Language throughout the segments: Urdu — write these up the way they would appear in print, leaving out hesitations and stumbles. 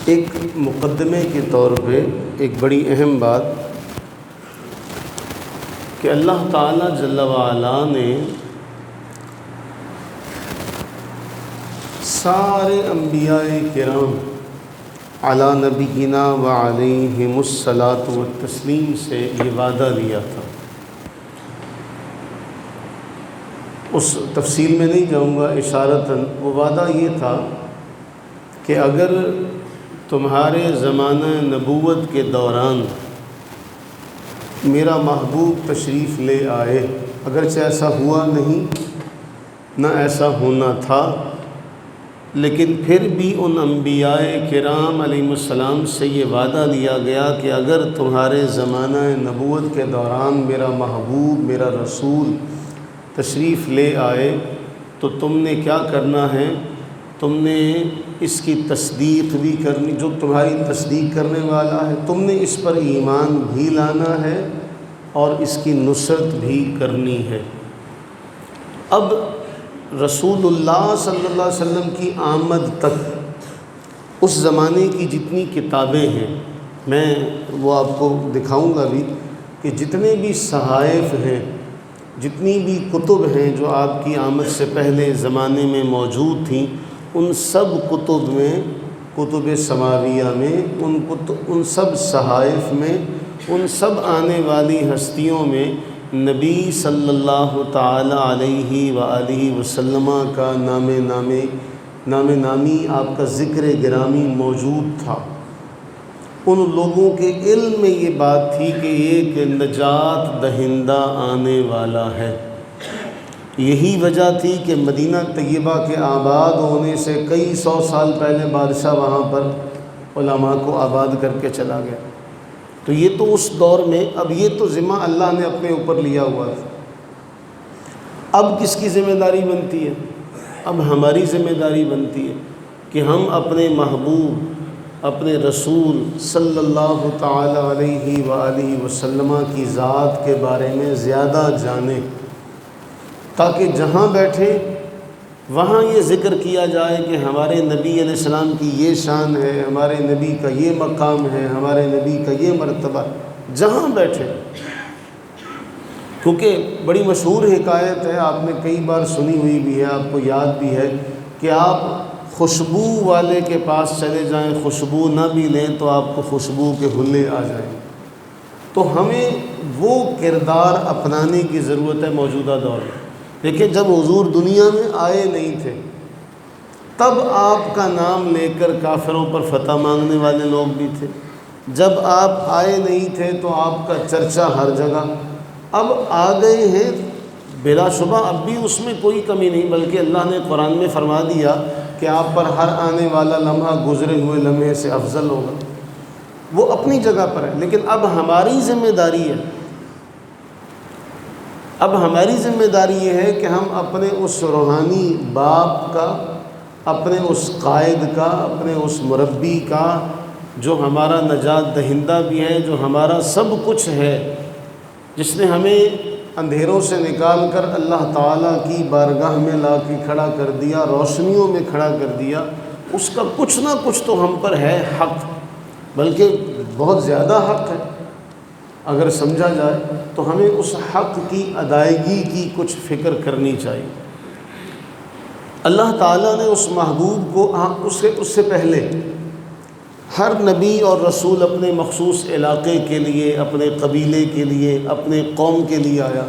ایک مقدمے کے طور پہ ایک بڑی اہم بات کہ اللہ تعالیٰ جل وعلا نے سارے انبیاء کرام علی نبینا و علیہم الصلاۃ والتسلیم سے یہ وعدہ لیا تھا۔ اس تفصیل میں نہیں جاؤں گا، اشارتاً وہ وعدہ یہ تھا کہ اگر تمہارے زمانہ نبوت کے دوران میرا محبوب تشریف لے آئے، اگرچہ ایسا ہوا نہیں نہ ایسا ہونا تھا، لیکن پھر بھی ان انبیاء کرام علیہم السلام سے یہ وعدہ لیا گیا کہ اگر تمہارے زمانہ نبوت کے دوران میرا محبوب میرا رسول تشریف لے آئے تو تم نے کیا کرنا ہے، تم نے اس کی تصدیق بھی کرنی، جو تمہاری تصدیق کرنے والا ہے تم نے اس پر ایمان بھی لانا ہے اور اس کی نصرت بھی کرنی ہے۔ اب رسول اللہ صلی اللہ علیہ وسلم کی آمد تک اس زمانے کی جتنی کتابیں ہیں، میں وہ آپ کو دکھاؤں گا بھی کہ جتنے بھی صحائف ہیں، جتنی بھی کتب ہیں جو آپ کی آمد سے پہلے زمانے میں موجود تھیں، ان سب کتب میں، کتب سماویہ میں، ان سب صحائف میں، ان سب آنے والی ہستیوں میں نبی صلی اللہ تعالی علیہ وآلہ وسلم کا نام نامی آپ کا ذکر گرامی موجود تھا۔ ان لوگوں کے علم میں یہ بات تھی کہ ایک نجات دہندہ آنے والا ہے۔ یہی وجہ تھی کہ مدینہ طیبہ کے آباد ہونے سے کئی سو سال پہلے بادشاہ وہاں پر علماء کو آباد کر کے چلا گیا۔ تو یہ تو اس دور میں، اب یہ تو ذمہ اللہ نے اپنے اوپر لیا ہوا تھا۔ اب کس کی ذمہ داری بنتی ہے؟ اب ہماری ذمہ داری بنتی ہے کہ ہم اپنے محبوب، اپنے رسول صلی اللہ تعالی علیہ وآلہ وسلم کی ذات کے بارے میں زیادہ جانیں، تاکہ جہاں بیٹھے وہاں یہ ذکر کیا جائے کہ ہمارے نبی علیہ السلام کی یہ شان ہے، ہمارے نبی کا یہ مقام ہے، ہمارے نبی کا یہ مرتبہ، جہاں بیٹھے۔ کیونکہ بڑی مشہور حکایت ہے، آپ نے کئی بار سنی ہوئی بھی ہے، آپ کو یاد بھی ہے کہ آپ خوشبو والے کے پاس چلے جائیں، خوشبو نہ بھی لیں تو آپ کو خوشبو کے حلے آ جائیں۔ تو ہمیں وہ کردار اپنانے کی ضرورت ہے موجودہ دور میں۔ دیکھیں، جب حضور دنیا میں آئے نہیں تھے تب آپ کا نام لے کر کافروں پر فتح مانگنے والے لوگ بھی تھے۔ جب آپ آئے نہیں تھے تو آپ کا چرچا ہر جگہ۔ اب آ گئے ہیں، بلا شبہ اب بھی اس میں کوئی کمی نہیں، بلکہ اللہ نے قرآن میں فرما دیا کہ آپ پر ہر آنے والا لمحہ گزرے ہوئے لمحے سے افضل ہوگا۔ وہ اپنی جگہ پر ہے، لیکن اب ہماری ذمہ داری ہے، اب ہماری ذمہ داری یہ ہے کہ ہم اپنے اس روحانی باپ کا، اپنے اس قائد کا، اپنے اس مربی کا، جو ہمارا نجات دہندہ بھی ہے، جو ہمارا سب کچھ ہے، جس نے ہمیں اندھیروں سے نکال کر اللہ تعالیٰ کی بارگاہ میں لا کے کھڑا کر دیا، روشنیوں میں کھڑا کر دیا، اس کا کچھ نہ کچھ تو ہم پر ہے حق، بلکہ بہت زیادہ حق ہے۔ اگر سمجھا جائے تو ہمیں اس حق کی ادائیگی کی کچھ فکر کرنی چاہیے۔ اللہ تعالیٰ نے اس محبوب کو اس سے پہلے ہر نبی اور رسول اپنے مخصوص علاقے کے لیے، اپنے قبیلے کے لیے، اپنے قوم کے لیے آیا،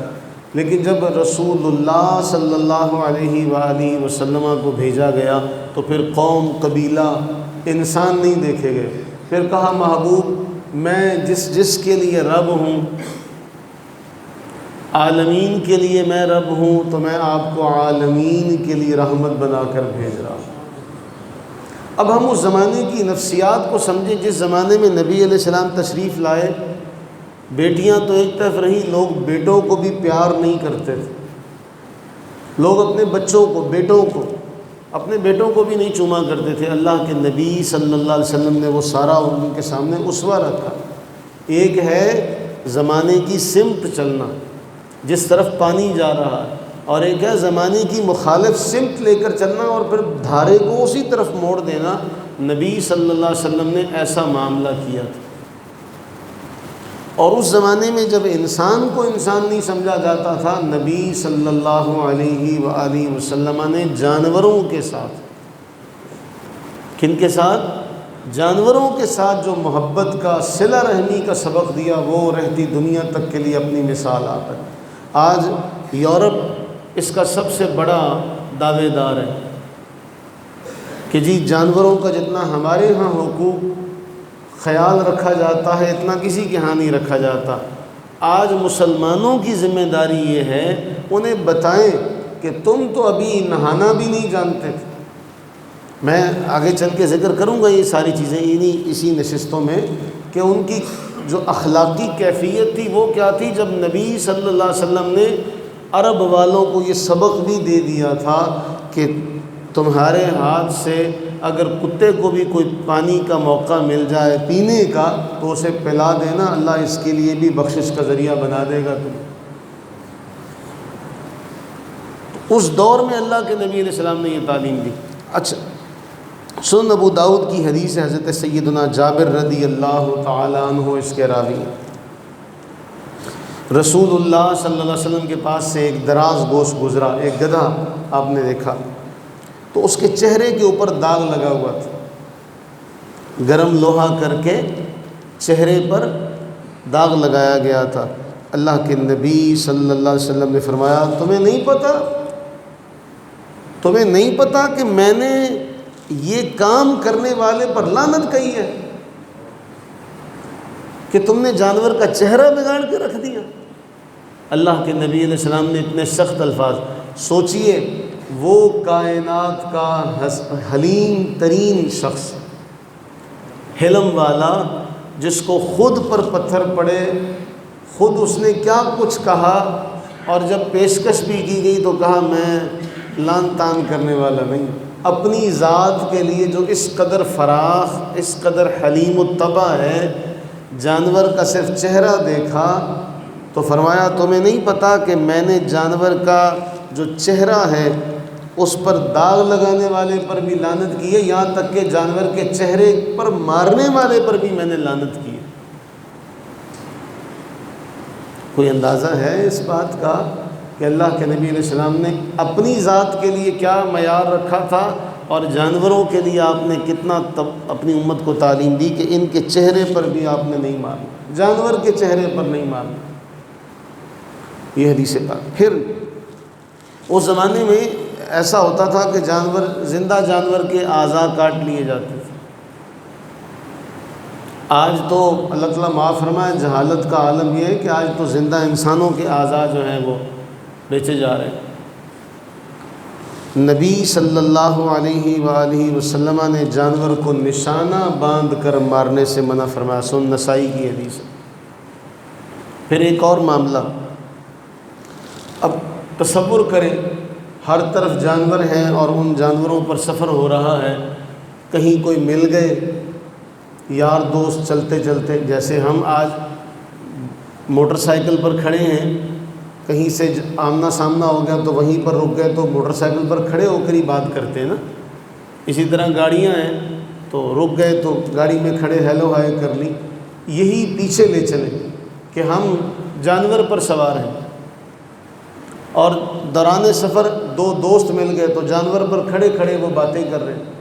لیکن جب رسول اللہ صلی اللہ علیہ وآلہ وسلم کو بھیجا گیا تو پھر قوم، قبیلہ، انسان نہیں دیکھے گئے۔ پھر کہا محبوب میں جس کے لیے رب ہوں، عالمین کے لیے میں رب ہوں، تو میں آپ کو عالمین کے لیے رحمت بنا کر بھیج رہا ہوں۔ اب ہم اس زمانے کی نفسیات کو سمجھیں جس زمانے میں نبی علیہ السلام تشریف لائے۔ بیٹیاں تو ایک طرف رہی، لوگ بیٹوں کو بھی پیار نہیں کرتے تھے، لوگ اپنے بچوں کو، بیٹوں کو، اپنے بیٹوں کو بھی نہیں چوما کرتے تھے۔ اللہ کے نبی صلی اللہ علیہ وسلم نے وہ سارا ان کے سامنے اسوہ رکھا۔ ایک ہے زمانے کی سمت چلنا، جس طرف پانی جا رہا ہے، اور ایک ہے زمانے کی مخالف سمت لے کر چلنا اور پھر دھارے کو اسی طرف موڑ دینا نبی صلی اللہ علیہ وسلم نے ایسا معاملہ کیا تھا۔ اور اس زمانے میں جب انسان کو انسان نہیں سمجھا جاتا تھا، نبی صلی اللہ علیہ وآلہ وسلم نے جانوروں کے ساتھ، کن کے ساتھ؟ جانوروں کے ساتھ جو محبت کا، صلہ رحمی کا سبق دیا، وہ رہتی دنیا تک کے لیے اپنی مثال آپ ہے۔ آج یورپ اس کا سب سے بڑا دعوے دار ہے کہ جی جانوروں کا جتنا ہمارے ہاں حقوق خیال رکھا جاتا ہے اتنا کسی کے ہاں نہیں رکھا جاتا۔ آج مسلمانوں کی ذمہ داری یہ ہے انہیں بتائیں کہ تم تو ابھی نہانا بھی نہیں جانتے تھے۔ میں آگے چل کے ذکر کروں گا یہ ساری چیزیں اسی نشستوں میں کہ ان کی جو اخلاقی کیفیت تھی وہ کیا تھی۔ جب نبی صلی اللہ علیہ وسلم نے عرب والوں کو یہ سبق بھی دے دیا تھا کہ تمہارے ہاتھ سے اگر کتے کو بھی کوئی پانی کا موقع مل جائے پینے کا تو اسے پلا دینا، اللہ اس کے لیے بھی بخشش کا ذریعہ بنا دے گا تم۔ اس دور میں اللہ کے نبی علیہ السلام نے یہ تعلیم دی۔ اچھا، سنن ابو داؤد کی حدیث ہے، حضرت سیدنا جابر رضی اللہ تعالی عنہ اس کے راوی ہیں۔ رسول اللہ صلی اللہ علیہ وسلم کے پاس سے ایک دراز گوشت گزرا، ایک گدھا آپ نے دیکھا، تو اس کے چہرے کے اوپر داغ لگا ہوا تھا، گرم لوہا کر کے چہرے پر داغ لگایا گیا تھا۔ اللہ کے نبی صلی اللہ علیہ وسلم نے فرمایا تمہیں نہیں پتا کہ میں نے یہ کام کرنے والے پر لعنت کہی ہے کہ تم نے جانور کا چہرہ بگاڑ کے رکھ دیا۔ اللہ کے نبی علیہ السلام نے اتنے سخت الفاظ، سوچئے وہ کائنات کا حلیم ترین شخص، حلم والا، جس کو خود پر پتھر پڑے، خود اس نے کیا کچھ کہا، اور جب پیشکش بھی کی گئی تو کہا میں لان تان کرنے والا نہیں، اپنی ذات کے لیے جو اس قدر فراخ، اس قدر حلیم الطبع ہے، جانور کا صرف چہرہ دیکھا تو فرمایا تمہیں نہیں پتا کہ میں نے جانور کا جو چہرہ ہے اس پر داغ لگانے والے پر بھی لعنت کی ہے، یہاں تک کہ جانور کے چہرے پر مارنے والے پر بھی میں نے لعنت کی ہے۔ کوئی اندازہ ہے اس بات کا کہ اللہ کے نبی علیہ السلام نے اپنی ذات کے لیے کیا معیار رکھا تھا، اور جانوروں کے لیے آپ نے کتنا اپنی امت کو تعلیم دی کہ ان کے چہرے پر بھی آپ نے نہیں مارنا، جانور کے چہرے پر نہیں مارنا۔ یہ حدیث پاک۔ پھر اس زمانے میں ایسا ہوتا تھا کہ زندہ جانور کے اعضاء کاٹ لیے جاتے تھے۔ آج تو اللہ تعالیٰ معاف فرمائے، جہالت کا عالم یہ ہے کہ آج تو زندہ انسانوں کے اعضاء جو ہیں وہ بیچے جا رہے ہیں۔ نبی صلی اللہ علیہ وآلہ وسلم نے جانور کو نشانہ باندھ کر مارنے سے منع فرمایا، سنن نسائی کی حدیث ہے۔ پھر ایک اور معاملہ، اب تصور کریں ہر طرف جانور ہیں اور ان جانوروں پر سفر ہو رہا ہے، کہیں کوئی مل گئے یار دوست چلتے چلتے، جیسے ہم آج موٹر سائیکل پر کھڑے ہیں، کہیں سے آمنا سامنا ہو گیا تو وہیں پر رک گئے تو موٹر سائیکل پر کھڑے ہو کر ہی بات کرتے ہیں نا۔ اسی طرح گاڑیاں ہیں تو رک گئے تو گاڑی میں کھڑے ہیلو ہائے کر لی۔ یہی پیچھے لے چلیں کہ ہم جانور پر سوار ہیں اور دوران سفر دو دوست مل گئے تو جانور پر کھڑے کھڑے وہ باتیں کر رہے ہیں۔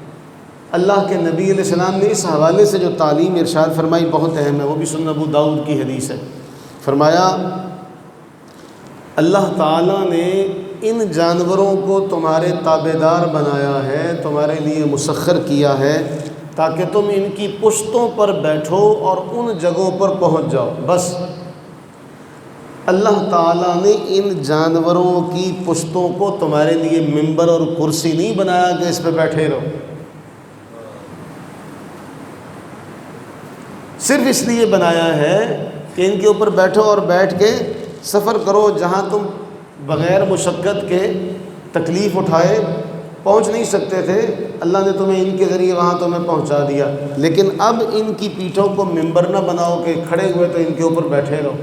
اللہ کے نبی علیہ السلام نے اس حوالے سے جو تعلیم ارشاد فرمائی بہت اہم ہے، وہ بھی سنن ابو داؤد کی حدیث ہے۔ فرمایا اللہ تعالیٰ نے ان جانوروں کو تمہارے تابعدار بنایا ہے، تمہارے لیے مسخر کیا ہے تاکہ تم ان کی پشتوں پر بیٹھو اور ان جگہوں پر پہنچ جاؤ۔ بس اللہ تعالیٰ نے ان جانوروں کی پشتوں کو تمہارے لیے ممبر اور کرسی نہیں بنایا کہ اس پہ بیٹھے رہو، صرف اس لیے بنایا ہے کہ ان کے اوپر بیٹھو اور بیٹھ کے سفر کرو، جہاں تم بغیر مشقت کے تکلیف اٹھائے پہنچ نہیں سکتے تھے، اللہ نے تمہیں ان کے ذریعے وہاں تمہیں پہنچا دیا۔ لیکن اب ان کی پیٹھوں کو ممبر نہ بناؤ کہ کھڑے ہوئے تو ان کے اوپر بیٹھے رہو،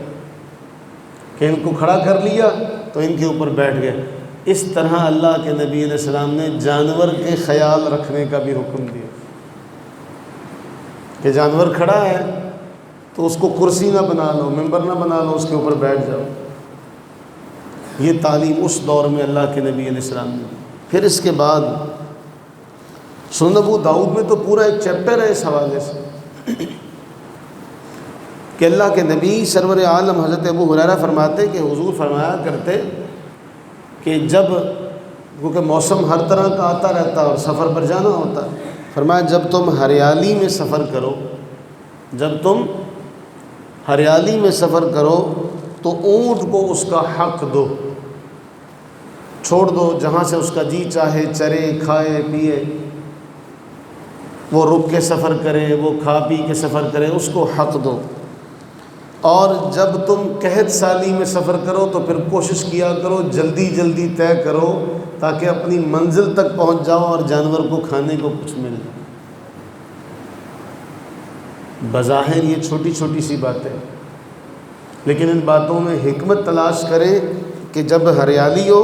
کہ ان کو کھڑا کر لیا تو ان کے اوپر بیٹھ گئے۔ اس طرح اللہ کے نبی علیہ السلام نے جانور کے خیال رکھنے کا بھی حکم دیا۔ کہ جانور کھڑا ہے تو اس کو کرسی نہ بنا لو، ممبر نہ بنا لو، اس کے اوپر بیٹھ جاؤ۔ یہ تعلیم اس دور میں اللہ کے نبی علیہ السلام نے دی۔ پھر اس کے بعد سنن ابو داؤد میں تو پورا ایک چیپٹر ہے اس حوالے سے کہ اللہ کے نبی سرور عالم حضرت ابو ہریرہ فرماتے کہ حضور فرمایا کرتے کہ جب، کیونکہ موسم ہر طرح کا آتا رہتا اور سفر پر جانا ہوتا ہے، فرمایا جب تم ہریالی میں سفر کرو، جب تم ہریالی میں سفر کرو تو اونٹ کو اس کا حق دو، چھوڑ دو جہاں سے اس کا جی چاہے چرے کھائے پیے، وہ رک کے سفر کرے، وہ کھا پی کے سفر کرے، اس کو حق دو۔ اور جب تم قحط سالی میں سفر کرو تو پھر کوشش کیا کرو جلدی جلدی طے کرو تاکہ اپنی منزل تک پہنچ جاؤ اور جانور کو کھانے کو کچھ مل جائے۔ بظاہر یہ چھوٹی چھوٹی سی باتیں، لیکن ان باتوں میں حکمت تلاش کریں کہ جب ہریالی ہو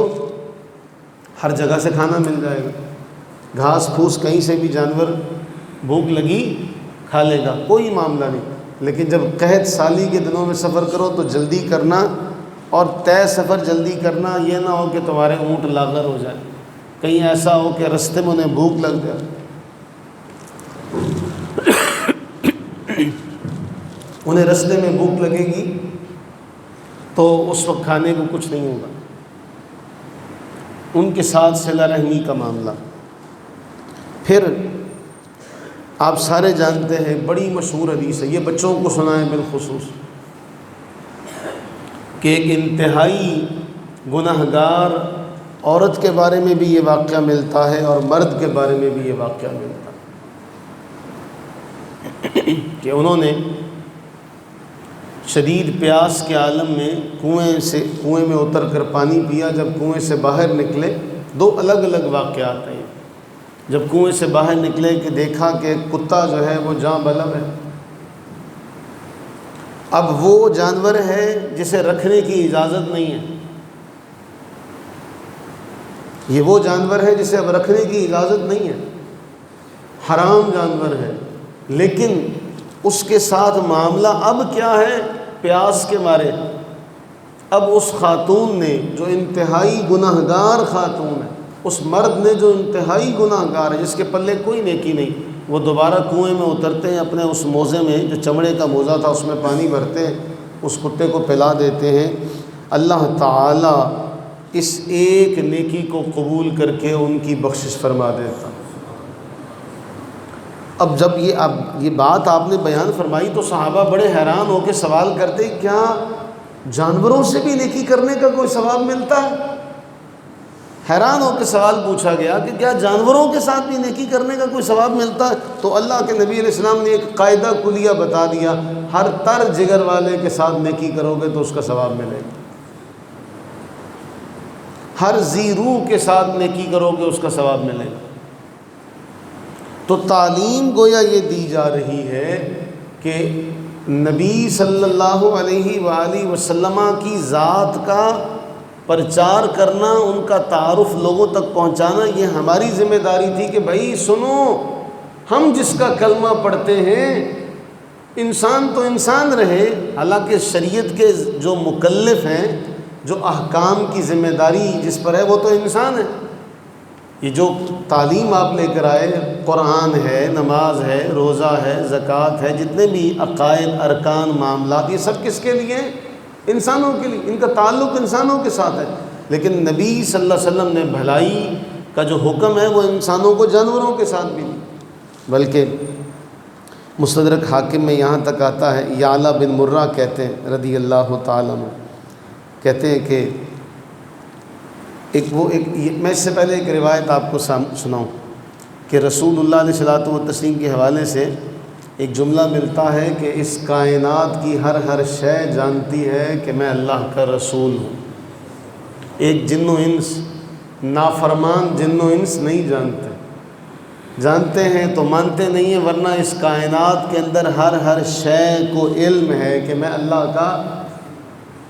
ہر جگہ سے کھانا مل جائے گا، گھاس پھوس کہیں سے بھی جانور بھوک لگی کھا لے گا، کوئی معاملہ نہیں۔ لیکن جب قحط سالی کے دنوں میں سفر کرو تو جلدی کرنا، اور طے سفر جلدی کرنا، یہ نہ ہو کہ تمہارے اونٹ لاغر ہو جائے، کہیں ایسا ہو کہ رستے میں انہیں بھوک لگ جائے، انہیں رستے میں بھوک لگے گی تو اس وقت کھانے کو کچھ نہیں ہوگا۔ ان کے ساتھ صلہ رحمی کا معاملہ۔ پھر آپ سارے جانتے ہیں، بڑی مشہور حدیث ہے، یہ بچوں کو سنائیں بالخصوص، کہ ایک انتہائی گناہ گار عورت کے بارے میں بھی یہ واقعہ ملتا ہے اور مرد کے بارے میں بھی یہ واقعہ ملتا ہے کہ انہوں نے شدید پیاس کے عالم میں کنویں میں اتر کر پانی پیا۔ جب کنویں سے باہر نکلے، دو الگ الگ واقعات ہیں۔ جب کنویں سے باہر نکلے کہ دیکھا کہ کتا جو ہے وہ جاں بلب ہے۔ اب وہ جانور ہے جسے رکھنے کی اجازت نہیں ہے، یہ وہ جانور ہے جسے اب رکھنے کی اجازت نہیں ہے، حرام جانور ہے، لیکن اس کے ساتھ معاملہ اب کیا ہے؟ پیاس کے مارے اب اس خاتون نے جو انتہائی گناہ گار خاتون ہے، اس مرد نے جو انتہائی گناہ گار ہے، جس کے پلے کوئی نیکی نہیں، وہ دوبارہ کنویں میں اترتے ہیں، اپنے اس موزے میں جو چمڑے کا موزہ تھا اس میں پانی بھرتے ہیں، اس کتے کو پلا دیتے ہیں۔ اللہ تعالیٰ اس ایک نیکی کو قبول کر کے ان کی بخشش فرما دیتا۔ اب جب یہ بات آپ نے بیان فرمائی تو صحابہ بڑے حیران ہو کے سوال کرتے، کیا جانوروں سے بھی نیکی کرنے کا کوئی ثواب ملتا ہے؟ حیران ہو کے سوال پوچھا گیا کہ کیا جانوروں کے ساتھ بھی نیکی کرنے کا کوئی ثواب ملتا ہے؟ تو اللہ کے نبی علیہ السلام نے ایک قاعدہ کلیہ بتا دیا، ہر تر جگر والے کے ساتھ نیکی کرو گے تو اس کا ثواب ملے گا، ہر ذی روح کے ساتھ نیکی کرو گے اس کا ثواب ملے گا۔ تو تعلیم گویا یہ دی جا رہی ہے کہ نبی صلی اللہ علیہ وآلہ وسلم کی ذات کا پرچار کرنا، ان کا تعارف لوگوں تک پہنچانا، یہ ہماری ذمہ داری تھی کہ بھائی سنو، ہم جس کا کلمہ پڑھتے ہیں انسان تو انسان رہے، حالانکہ شریعت کے جو مکلف ہیں، جو احکام کی ذمہ داری جس پر ہے وہ تو انسان ہے۔ یہ جو تعلیم آپ لے کر آئے، قرآن ہے، نماز ہے، روزہ ہے، زکوٰۃ ہے، جتنے بھی عقائد، ارکان، معاملات، یہ سب کس کے لیے ہیں؟ انسانوں کے لیے، ان کا تعلق انسانوں کے ساتھ ہے۔ لیکن نبی صلی اللہ علیہ وسلم نے بھلائی کا جو حکم ہے وہ انسانوں کو جانوروں کے ساتھ بھی نہیں، بلکہ مستدرک حاکم میں یہاں تک آتا ہے، یعلا بن مرہ کہتے ہیں رضی اللہ تعالیٰ عنہ، کہتے ہیں کہ میں اس سے پہلے ایک روایت آپ کو سناؤں کہ رسول اللہ علیہ الصلوۃ والتسلیم کے حوالے سے ایک جملہ ملتا ہے کہ اس کائنات کی ہر شے جانتی ہے کہ میں اللہ کا رسول ہوں۔ ایک جن و انس، نافرمان جن و انس نہیں جانتے ہیں تو مانتے نہیں ہیں، ورنہ اس کائنات کے اندر ہر شے کو علم ہے کہ میں اللہ کا۔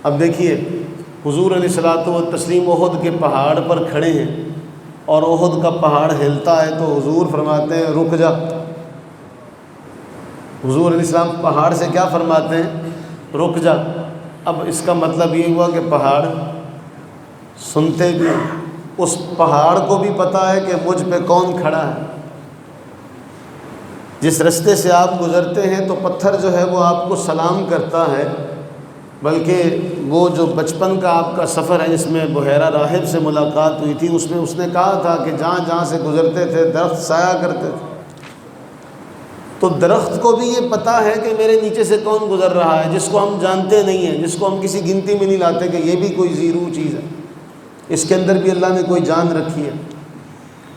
اب دیکھیے حضور علیہ الصلوۃ والتسلیم احد کے پہاڑ پر کھڑے ہیں اور احد کا پہاڑ ہلتا ہے تو حضور فرماتے ہیں رک جا، حضور علیہ السلام پہاڑ سے کیا فرماتے ہیں؟ رک جا۔ اب اس کا مطلب یہ ہوا کہ پہاڑ سنتے بھی، اس پہاڑ کو بھی پتہ ہے کہ مجھ پہ کون کھڑا ہے۔ جس رستے سے آپ گزرتے ہیں تو پتھر جو ہے وہ آپ کو سلام کرتا ہے، بلکہ وہ جو بچپن کا آپ کا سفر ہے جس میں بحیرہ راہب سے ملاقات ہوئی تھی، اس میں اس نے کہا تھا کہ جہاں جہاں سے گزرتے تھے درخت سایہ کرتے تھے، تو درخت کو بھی یہ پتہ ہے کہ میرے نیچے سے کون گزر رہا ہے، جس کو ہم جانتے نہیں ہیں، جس کو ہم کسی گنتی میں نہیں لاتے کہ یہ بھی کوئی زیرو چیز ہے، اس کے اندر بھی اللہ نے کوئی جان رکھی ہے۔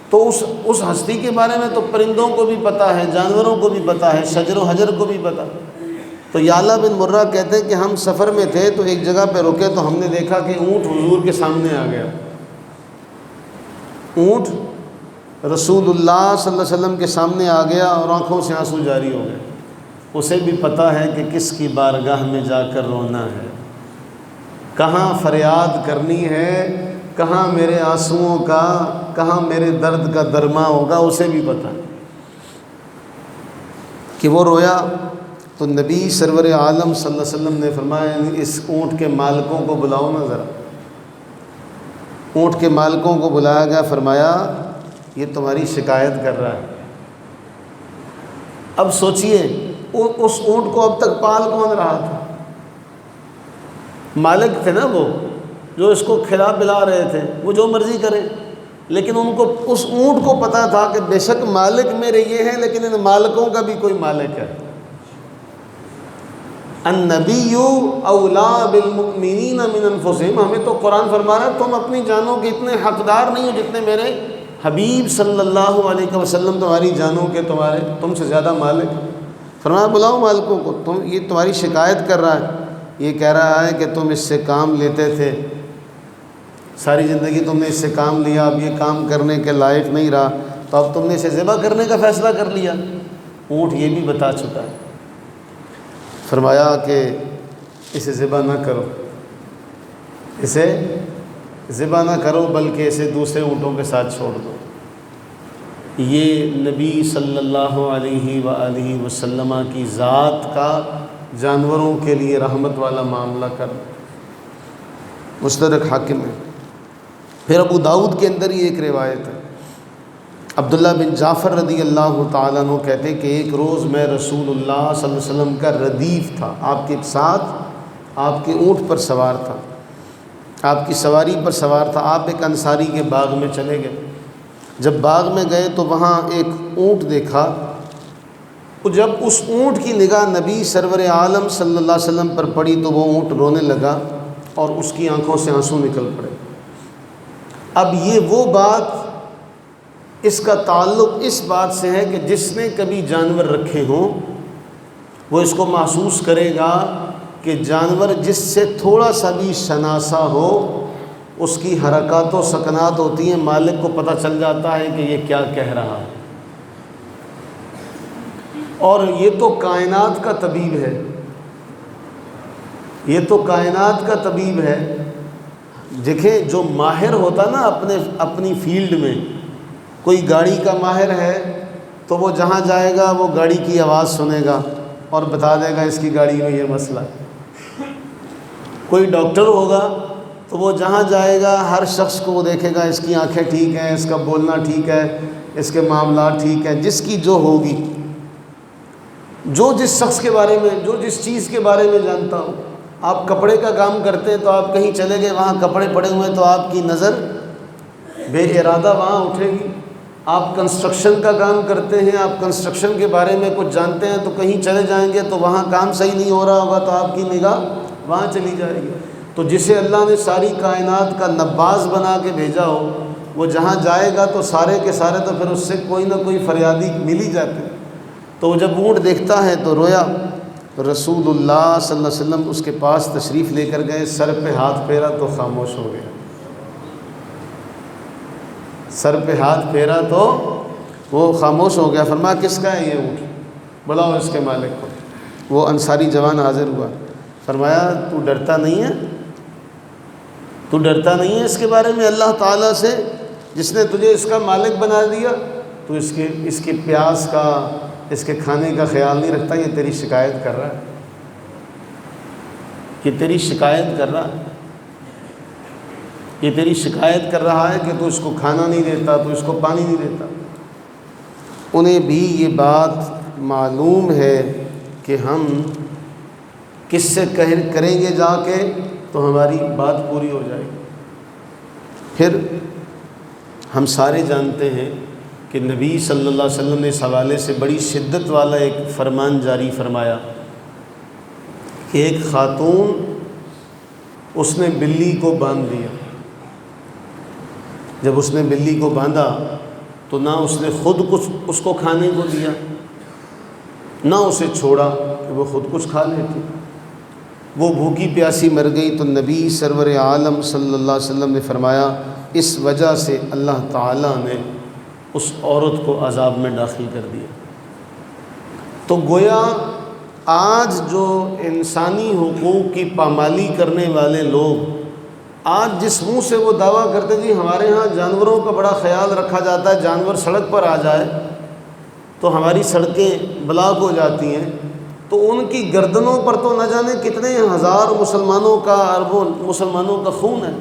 تو اس ہستی کے بارے میں تو پرندوں کو بھی پتہ ہے، جانوروں کو بھی پتہ ہے، شجر و حجر کو بھی پتہ۔ تو یعلا بن مرہ کہتے ہیں کہ ہم سفر میں تھے تو ایک جگہ پہ رکے تو ہم نے دیکھا کہ اونٹ حضور کے سامنے آ گیا۔ اونٹ رسول اللہ صلی اللہ علیہ وسلم کے سامنے آ گیا اور آنکھوں سے آنسو جاری ہو گئے۔ اسے بھی پتہ ہے کہ کس کی بارگاہ میں جا کر رونا ہے، کہاں فریاد کرنی ہے، کہاں میرے آنسوؤں کا، کہاں میرے درد کا درما ہوگا، اسے بھی پتہ ہے کہ وہ رویا۔ تو نبی سرور عالم صلی اللہ علیہ وسلم نے فرمایا اس اونٹ کے مالکوں کو بلاؤ نا ذرا۔ اونٹ کے مالکوں کو بلایا گیا، فرمایا یہ تمہاری شکایت کر رہا ہے۔ اب سوچئے اس اونٹ کو اب تک پال کون رہا تھا؟ مالک تھے نا وہ، جو اس کو کھلا پلا رہے تھے، وہ جو مرضی کریں، لیکن ان کو اس اونٹ کو پتہ تھا کہ بے شک مالک میرے یہ ہیں، لیکن ان مالکوں کا بھی کوئی مالک ہے۔ النبی اولیٰ بالمؤمنین من انفسہم، ہمیں تو قرآن فرما رہا ہے تم اپنی جانوں کے اتنے حقدار نہیں ہو جتنے میرے حبیب صلی اللہ علیہ وسلم تمہاری جانوں کے تم سے زیادہ مالک۔ فرمایا بلاؤ مالکوں کو، یہ تمہاری شکایت کر رہا ہے، یہ کہہ رہا ہے کہ تم اس سے کام لیتے تھے، ساری زندگی تم نے اس سے کام لیا، اب یہ کام کرنے کے لائق نہیں رہا، تو اب تم نے اسے ذبح کرنے کا فیصلہ کر لیا۔ اونٹ یہ بھی بتا چکا ہے۔ فرمایا کہ اسے ذبح نہ کرو، اسے ذبح نہ کرو، بلکہ اسے دوسرے اونٹوں کے ساتھ چھوڑ دو۔ یہ نبی صلی اللہ علیہ وآلہ وسلم کی ذات کا جانوروں کے لیے رحمت والا معاملہ کر، مستدرک حاکم ہے۔ پھر ابو داؤد کے اندر ہی ایک روایت ہے، عبداللہ بن جعفر رضی اللہ تعالیٰ عنہ کہتے ہیں کہ ایک روز میں رسول اللہ صلی اللہ علیہ وسلم کا ردیف تھا، آپ کے ساتھ آپ کے اونٹ پر سوار تھا، آپ کی سواری پر سوار تھا۔ آپ ایک انصاری کے باغ میں چلے گئے۔ جب باغ میں گئے تو وہاں ایک اونٹ دیکھا، جب اس اونٹ کی نگاہ نبی سرور عالم صلی اللہ علیہ وسلم پر پڑی تو وہ اونٹ رونے لگا اور اس کی آنکھوں سے آنسو نکل پڑے۔ اب یہ وہ بات، اس کا تعلق اس بات سے ہے کہ جس نے کبھی جانور رکھے ہوں وہ اس کو محسوس کرے گا کہ جانور جس سے تھوڑا سا بھی شناسا ہو، اس کی حرکات و سکنات ہوتی ہیں، مالک کو پتہ چل جاتا ہے کہ یہ کیا کہہ رہا ہے۔ اور یہ تو کائنات کا طبیب ہے، یہ تو کائنات کا طبیب ہے۔ دیکھیں جو ماہر ہوتا نا اپنی فیلڈ میں، کوئی گاڑی کا ماہر ہے تو وہ جہاں جائے گا وہ گاڑی کی آواز سنے گا اور بتا دے گا اس کی گاڑی میں یہ مسئلہ ہے۔ کوئی ڈاکٹر ہوگا تو وہ جہاں جائے گا ہر شخص کو وہ دیکھے گا اس کی آنکھیں ٹھیک ہیں، اس کا بولنا ٹھیک ہے، اس کے معاملات ٹھیک ہیں، جس کی جو ہوگی، جو جس شخص کے بارے میں، جو جس چیز کے بارے میں جانتا ہو۔ آپ کپڑے کا کام کرتے ہیں تو آپ کہیں چلے گئے، وہاں کپڑے پڑے ہوئے ہیں تو آپ کی نظر بے ارادہ وہاں اٹھے گی۔ آپ کنسٹرکشن کا کام کرتے ہیں، آپ کنسٹرکشن کے بارے میں کچھ جانتے ہیں تو کہیں چلے جائیں گے تو وہاں کام صحیح نہیں ہو رہا ہوگا تو آپ کی نگاہ وہاں چلی جائے گی۔ تو جسے اللہ نے ساری کائنات کا نباز بنا کے بھیجا ہو، وہ جہاں جائے گا تو سارے کے سارے تو پھر اس سے کوئی نہ کوئی فریادی مل ہی جاتے۔ تو وہ جب اونٹ دیکھتا ہے تو رویا۔ رسول اللہ صلی اللہ علیہ وسلم اس کے پاس تشریف لے کر گئے، سر پہ ہاتھ پھیرا تو خاموش ہو گیا۔ سر پہ ہاتھ پھیرا تو وہ خاموش ہو گیا۔ فرمایا کس کا ہے یہ اونٹ؟ بلاؤ اس کے مالک کو۔ وہ انصاری جوان حاضر ہوا۔ فرمایا تو ڈرتا نہیں ہے؟ تو ڈرتا نہیں ہے اس کے بارے میں اللہ تعالیٰ سے، جس نے تجھے اس کا مالک بنا دیا؟ تو اس کے پیاس کا، اس کے کھانے کا خیال نہیں رکھتا، یہ تیری شکایت کر رہا ہے، یہ تیری شکایت کر رہا ہے، یہ تیری شکایت کر رہا ہے کہ تو اس کو کھانا نہیں دیتا، تو اس کو پانی نہیں دیتا۔ انہیں بھی یہ بات معلوم ہے کہ ہم کس سے کریں گے جا کے تو ہماری بات پوری ہو جائے گی۔ پھر ہم سارے جانتے ہیں کہ نبی صلی اللہ علیہ وسلم نے اس حوالے سے بڑی شدت والا ایک فرمان جاری فرمایا کہ ایک خاتون، اس نے بلی کو باندھ دیا۔ جب اس نے بلی کو باندھا تو نہ اس نے خود کچھ اس کو کھانے کو دیا، نہ اسے چھوڑا کہ وہ خود کچھ کھا لیتی۔ وہ بھوکی پیاسی مر گئی تو نبی سرور عالم صلی اللہ علیہ وسلم نے فرمایا اس وجہ سے اللہ تعالیٰ نے اس عورت کو عذاب میں داخل کر دیا۔ تو گویا آج جو انسانی حقوق کی پامالی کرنے والے لوگ، آج جس منہ سے وہ دعویٰ کرتے جی ہمارے ہاں جانوروں کا بڑا خیال رکھا جاتا ہے، جانور سڑک پر آ جائے تو ہماری سڑکیں بلاک ہو جاتی ہیں، تو ان کی گردنوں پر تو نہ جانے کتنے ہزار مسلمانوں کا، اربوں مسلمانوں کا خون ہے۔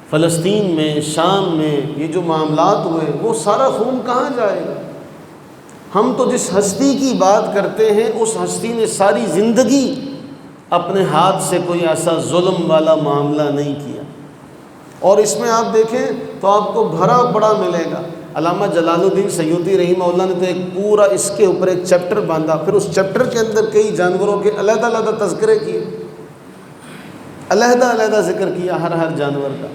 فلسطین میں، شام میں یہ جو معاملات ہوئے، وہ سارا خون کہاں جائے گا؟ ہم تو جس ہستی کی بات کرتے ہیں اس ہستی نے ساری زندگی اپنے ہاتھ سے کوئی ایسا ظلم والا معاملہ نہیں کیا، اور اس میں آپ دیکھیں تو آپ کو بھرا پڑا ملے گا۔ علامہ جلال الدین سیوطی رحمہ اللہ نے تو ایک پورا اس کے اوپر ایک چیپٹر باندھا، پھر اس چیپٹر کے اندر کئی جانوروں کے علیحدہ علیحدہ تذکرے کیے، علیحدہ علیحدہ ذکر کیا ہر جانور کا۔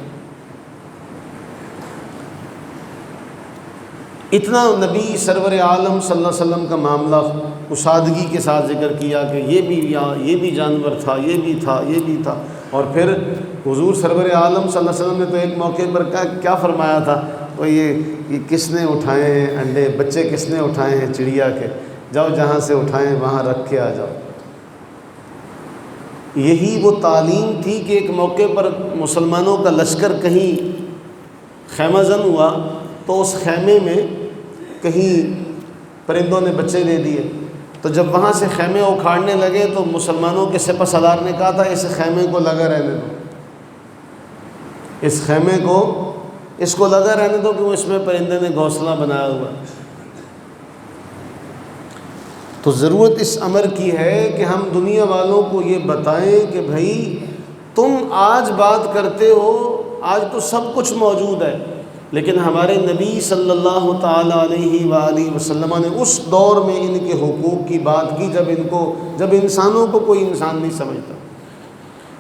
اتنا نبی سرور عالم صلی اللہ علیہ وسلم کا معاملہ کشادگی کے ساتھ ذکر کیا کہ یہ بھی جانور تھا، یہ بھی تھا، یہ بھی تھا۔ اور پھر حضور سرور عالم صلی اللہ علیہ وسلم نے تو ایک موقع پر کیا فرمایا تھا، وہ یہ کس نے اٹھائے ہیں انڈے، بچے کس نے اٹھائے ہیں چڑیا کے، جاؤ جہاں سے اٹھائیں وہاں رکھ کے آ جاؤ۔ یہی وہ تعلیم تھی کہ ایک موقع پر مسلمانوں کا لشکر کہیں خیمہ زن ہوا تو اس خیمے میں کہیں پرندوں نے بچے دے دیے، تو جب وہاں سے خیمے اکھاڑنے لگے تو مسلمانوں کے سپہ سالار نے کہا تھا اس خیمے کو لگا رہنے دو، اس خیمے کو اس کو لگا رہنے دو کہ وہ اس میں پرندے نے گھونسلہ بنایا ہوا۔ تو ضرورت اس امر کی ہے کہ ہم دنیا والوں کو یہ بتائیں کہ بھائی تم آج بات کرتے ہو، آج تو سب کچھ موجود ہے، لیکن ہمارے نبی صلی اللہ تعالیٰ علیہ وآلہ وسلم نے اس دور میں ان کے حقوق کی بات کی جب انسانوں کو کوئی انسان نہیں سمجھتا،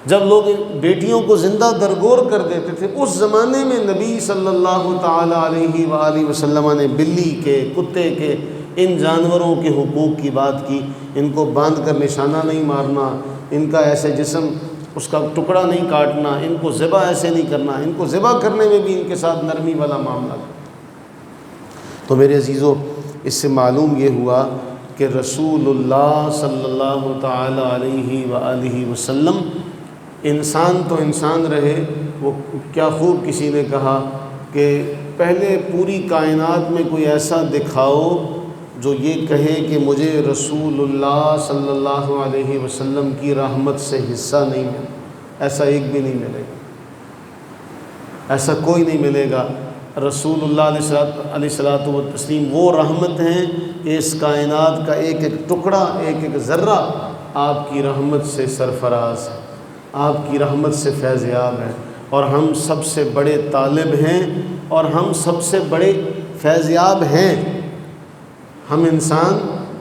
جب لوگ بیٹیوں کو زندہ درگور کر دیتے تھے، اس زمانے میں نبی صلی اللہ تعالیٰ علیہ وآلہ وسلم نے بلی کے، کتے کے، ان جانوروں کے حقوق کی بات کی۔ ان کو باندھ کر نشانہ نہیں مارنا، ان کا ایسے جسم اس کا ٹکڑا نہیں کاٹنا، ان کو ذبح ایسے نہیں کرنا، ان کو ذبح کرنے میں بھی ان کے ساتھ نرمی والا معاملہ تھا۔ تو میرے عزیزو، اس سے معلوم یہ ہوا کہ رسول اللہ صلی اللہ تعالیٰ علیہ وآلہ وسلم انسان تو انسان رہے۔ وہ کیا خوب کسی نے کہا کہ پہلے پوری کائنات میں کوئی ایسا دکھاؤ جو یہ کہے کہ مجھے رسول اللہ صلی اللہ علیہ وسلم کی رحمت سے حصہ نہیں ملا، ایسا ایک بھی نہیں ملے گا، ایسا کوئی نہیں ملے گا۔ رسول اللہ علیہ الصلوۃ والتسلیم وہ رحمت ہیں کہ اس کائنات کا ایک ایک ٹکڑا، ایک ایک ذرہ آپ کی رحمت سے سرفراز ہے، آپ کی رحمت سے فیض یاب ہے، اور ہم سب سے بڑے طالب ہیں اور ہم سب سے بڑے فیض یاب ہیں۔ ہم انسان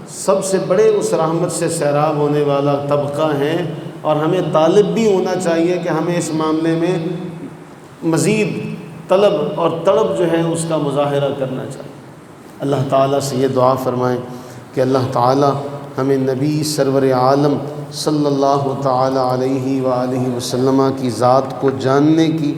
سب سے بڑے اس رحمت سے سیراب ہونے والا طبقہ ہیں، اور ہمیں طالب بھی ہونا چاہیے کہ ہمیں اس معاملے میں مزید طلب اور طلب جو ہے اس کا مظاہرہ کرنا چاہیے۔ اللہ تعالیٰ سے یہ دعا فرمائیں کہ اللہ تعالیٰ ہمیں نبی سرور عالم صلی اللہ تعالیٰ علیہ وآلہ وسلم کی ذات کو جاننے کی،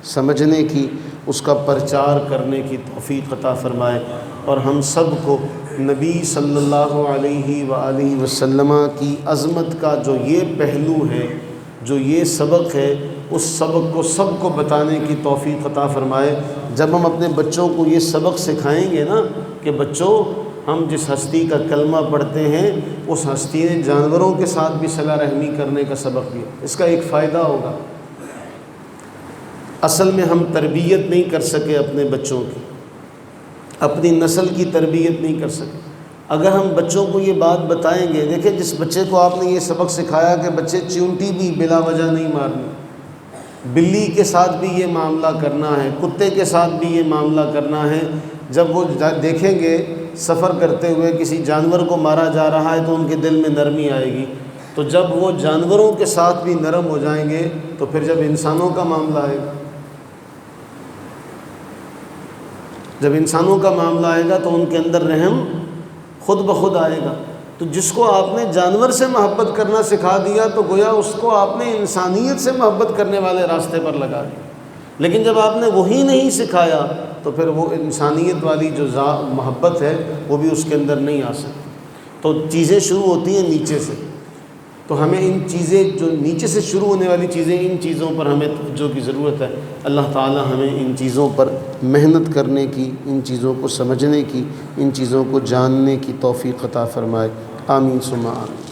سمجھنے کی، اس کا پرچار کرنے کی توفیق عطا فرمائے، اور ہم سب کو نبی صلی اللہ علیہ وآلہ وسلم کی عظمت کا جو یہ پہلو ہے، جو یہ سبق ہے، اس سبق کو سب کو بتانے کی توفیق عطا فرمائے۔ جب ہم اپنے بچوں کو یہ سبق سکھائیں گے نا کہ بچوں ہم جس ہستی کا کلمہ پڑھتے ہیں اس ہستی نے جانوروں کے ساتھ بھی صلہ رحمی کرنے کا سبق دیا، اس کا ایک فائدہ ہوگا۔ اصل میں ہم تربیت نہیں کر سکے اپنے بچوں کی، اپنی نسل کی تربیت نہیں کر سکے۔ اگر ہم بچوں کو یہ بات بتائیں گے، دیکھیں جس بچے کو آپ نے یہ سبق سکھایا کہ بچے چیونٹی بھی بلا وجہ نہیں مارنی، بلی کے ساتھ بھی یہ معاملہ کرنا ہے، کتے کے ساتھ بھی یہ معاملہ کرنا ہے، جب وہ دیکھیں گے سفر کرتے ہوئے کسی جانور کو مارا جا رہا ہے تو ان کے دل میں نرمی آئے گی، تو جب وہ جانوروں کے ساتھ بھی نرم ہو جائیں گے تو پھر جب انسانوں کا معاملہ آئے گا، جب انسانوں کا معاملہ آئے گا تو ان کے اندر رحم خود بخود آئے گا۔ تو جس کو آپ نے جانور سے محبت کرنا سکھا دیا تو گویا اس کو آپ نے انسانیت سے محبت کرنے والے راستے پر لگا دیا، لیکن جب آپ نے وہی نہیں سکھایا تو پھر وہ انسانیت والی جو محبت ہے وہ بھی اس کے اندر نہیں آ سکتی۔ تو چیزیں شروع ہوتی ہیں نیچے سے، تو ہمیں ان چیزیں جو نیچے سے شروع ہونے والی چیزیں، ان چیزوں پر ہمیں توجہ کی ضرورت ہے۔ اللہ تعالی ہمیں ان چیزوں پر محنت کرنے کی، ان چیزوں کو سمجھنے کی، ان چیزوں کو جاننے کی توفیق عطا فرمائے۔ آمین ثم آمین۔